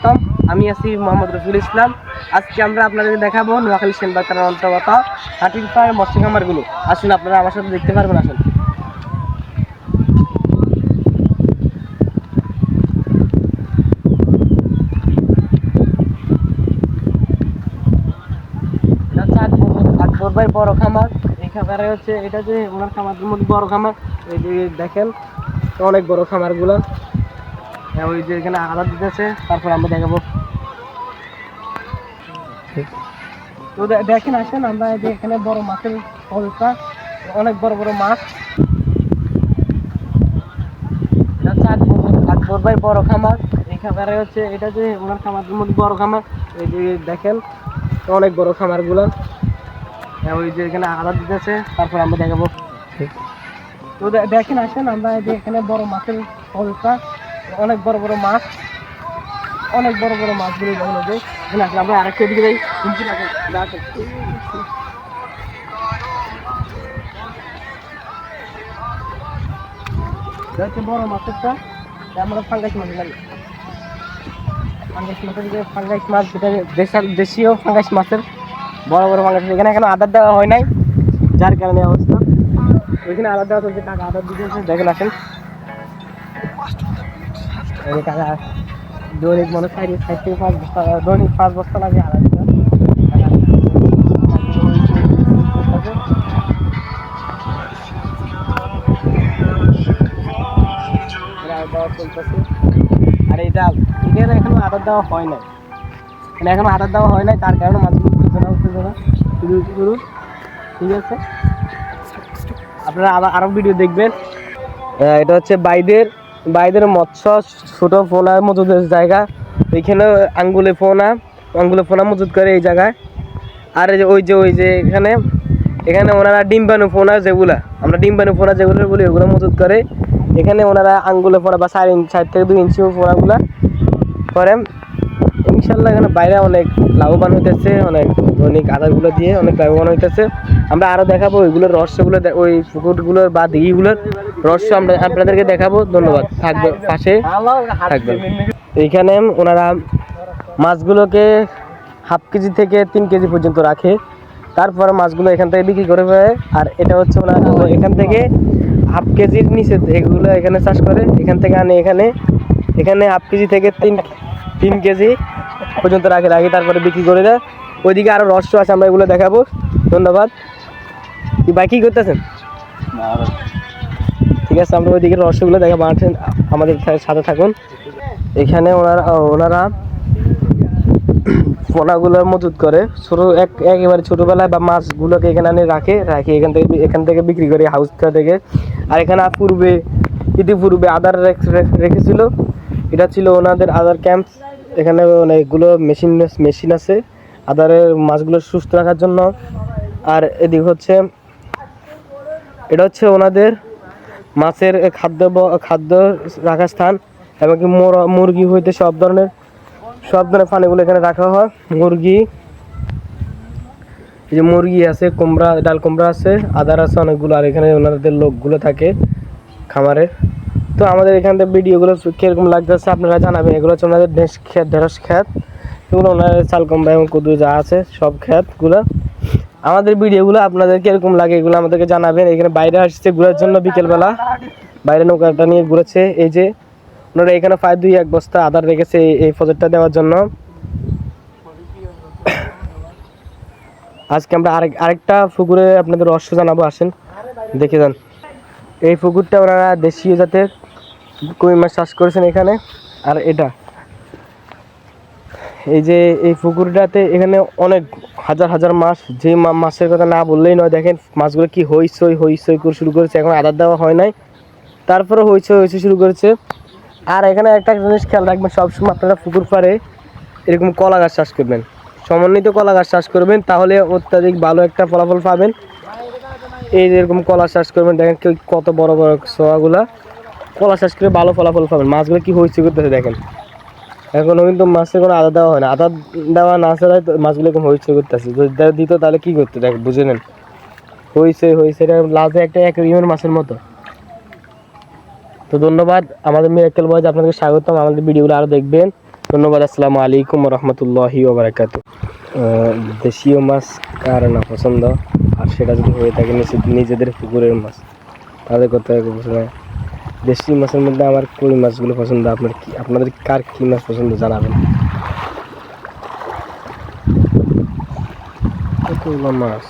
স্বাগতম। আমি আছি মোহাম্মদ রফিকুল ইসলাম। আজকে আমরা আপনাদের দেখাবো নোয়াখালী সেনবাগ থানার অন্তর্গত হাটিরপাড় মৎস্য খামারগুলো। আসুন, আপনারা আমার সাথে দেখতে পারবেন। আসুন। এটা হচ্ছে আকবর ভাই বড় খামার। এই খামারে হচ্ছে এটা যে ওনার খামারের মধ্যে বড় খামার। এই যে দেখেন অনেক বড় খামারগুলো। ওই যে এখানে আলাদা দিতেছে, তারপর আমরা দেখাবো। তো দেখেন, আসেন আমরা এই যে এখানে বড় মাছের অবস্থা, অনেক বড় বড় মাছ। এটা হচ্ছে আকবর ভাই বড় খামার। এই খামারে হচ্ছে এটা যে ওনার খামারের মধ্যে বড় খামার। এই যে দেখেন অনেক বড় খামারগুলো। ওই যে এখানে আলাদা দিতেছে, তারপর আমরা দেখাবো। তো দেখেন, আসেন আমরা এই যে এখানে বড় মাছের অবস্থা, অনেক বড় বড় মাছ, অনেক বড় বড় মাছগুলো যখন ওদের এখানে আসলে আমরা আরেকটা দিকে যাই। হচ্ছে বড় মাছেরটা আমরা ফাঙ্গাস মাছ জানি। ফাঙ্গাস মাছের যে ফাঙ্গাস মাছ, যেটা দেশীয় ফাঙ্গাস মাছের বড় বড় ফাঙ্গাস। এখানে এখনো আদার দেওয়া হয় নাই, যার কারণে অবস্থা। ওইখানে আদার দেওয়া চলছে, কাকা আদার দিতে দেখেন। আসেন কাকা দৈনিক মনে 4 থেকে 5 বস্তা, দৈনিক 5 বস্তা লাগে আদার দিতে। আর এটা এখানে এখনো আদার দেওয়া হয় নাই, এখনো আদার দেওয়া হয় নাই, তার কারণে মাছগুলো উত্তেজনা শুরু। ঠিক আছে, আপনারা আরো ভিডিও দেখবেন। এটা হচ্ছে বাইদের মৎস্য ছোট পোনা মজুদের জায়গা। এখানে আঙ্গুলে পোনা মজুদ করে এই জায়গায়। আর ওই যে এখানে ওনারা ডিম্বাণু পোনা, যেগুলা আমরা ডিম্বাণু পোনা যেগুলো বলি, ওগুলো মজুদ করে। এখানে ওনারা আঙ্গুলে পোনা বা 4 থেকে 2 ইঞ্চি পোনাগুলা করে। ইনশাল্লাহ এখানে বাইরে অনেক লাভবান হইতেছে, অনেক আদারগুলো দিয়ে অনেক লাভবান হইতেছে। আমরা আরো দেখাবো ওইগুলোর রহস্যগুলো, ওই পুকুরগুলোর বা দিঘিগুলোর রহস্য আমরা আপনাদেরকে দেখাবো। ধন্যবাদ, থাকবে পাশে থাকবেন। এইখানে ওনারা মাছগুলোকে হাফ কেজি থেকে 3 কেজি পর্যন্ত রাখে, তারপরে মাছগুলো এখান থেকে বিক্রি করে ফেলে। আর এটা হচ্ছে ওনারা এখান থেকে হাফ কেজির নিচে এগুলো এখানে চাষ করে, এখান থেকে আনে এখানে হাফ কেজি থেকে 3 কেজি পর্যন্ত রাখে, তারপরে বিক্রি করে দেয়। ওইদিকে আরো রহস্য আছে, আমরা এগুলো দেখাবো। ধন্যবাদ। ভাই কি করতেছেন? ঠিক আছে, আমরা ওইদিকে রহস্যগুলো দেখাবো, আমাদের সাথে থাকুন। এখানে ওনারা পোনাগুলো মজুদ করে একেবারে ছোটবেলায়, বা মাছগুলোকে এখানে আনে রাখে এখান থেকে বিক্রি করে হাউসটা থেকে। আর এখানে ইতিপূর্বে আদার রেখেছিল। এটা ছিল ওনাদের আদার ক্যাম্প। এখানে অনেকগুলো মেশিন আছে আদারের মাছগুলো সুস্থ রাখার জন্য। আর এদিকে এটা হচ্ছে ওনাদের মাছের খাদ্য রাখার স্থান। এমনকি মুরগি হইতে সব ধরনের পানিগুলো এখানে রাখা হয়। মুরগি আছে, ডাল কুমড়া আছে, আদার আছে অনেকগুলো। আর এখানে ওনাদের লোকগুলো থাকে খামারে। তো আমাদের এখান থেকে ভিডিওগুলো কিরকম লাগতেছে আপনারা জানাবেন। এগুলো হচ্ছে ওনাদের ঢেঁড়স ক্ষেত, এগুলো ওনাদের চাল কুমড়া এবং কদু যা আছে সব ক্ষেতগুলো। আমাদের ভিডিওগুলো আপনাদের কিরকম লাগে এগুলো আমাদেরকে জানাবেন। এখানে বাইরে আসছে ঘোরার জন্য, বিকেলবেলা বাইরে নৌকাটা নিয়ে ঘুরেছে। এই যে ওনারা এখানে 1 বস্তা আদার রেখেছে এই প্রজেক্টটা দেওয়ার জন্য। আজকে আমরা আরেকটা পুকুরে আপনাদের রহস্য জানাবো, আসেন দেখে যান। এই পুকুরটা ওনারা দেশীয় জাতের কই মাছ চাষ করেছেন এখানে। আর এটা এই পুকুরটাতে এখানে অনেক হাজার মাছ, যে মাছের কথা না বললেই নয়। দেখেন মাছগুলো কি হইচই করে শুরু করেছে, এখন আদার দেওয়া হয় নাই, তারপরে হইচই শুরু করেছে। আর এখানে একটা জিনিস খেয়াল রাখবেন, সবসময় আপনারা পুকুর পাড়ে এরকম কলা গাছ চাষ করবেন, সমন্বিত কলা গাছ চাষ করবেন, তাহলে অত্যাধিক ভালো একটা ফলাফল পাবেন। এই যেরকম কলা চাষ করবেন, দেখেন কত বড় বড় সোয়াগুলা, কলা চাষ করে ভালো ফলাফল পাবেন। মাছগুলো কি হইচই করতেছে দেখেন। এখনো কিন্তু মাছের কোনো আদা দেওয়া হয় না, আদা দেওয়া না ছাড়াই মাছগুলো এরকম হইচই করতেছে। যদি দিত তাহলে কি করতো দেখ, বুঝে নেন। হইচই এটা লাজে একটা অ্যাকুয়ারিয়ামের মাছের মতো। তো ধন্যবাদ, আমাদের মিরাক্কেল বয়েজ আপনাদেরকে স্বাগতম। আমাদের ভিডিওগুলো আরও দেখবেন। ধন্যবাদ। আসসালামু আলাইকুম রহমতুল্লাহি ওবরাকাতু। দেশীয় মাছ কার না পছন্দ, আর সেটা যদি হয়ে থাকে নিজেদের পুকুরের মাছ, তাদের কথা বুঝলে দেশি মাছের মধ্যে আমার কই মাছগুলো পছন্দ। আপনাদের কার কী মাছ পছন্দ জানাবেন। কতগুলো মাছ।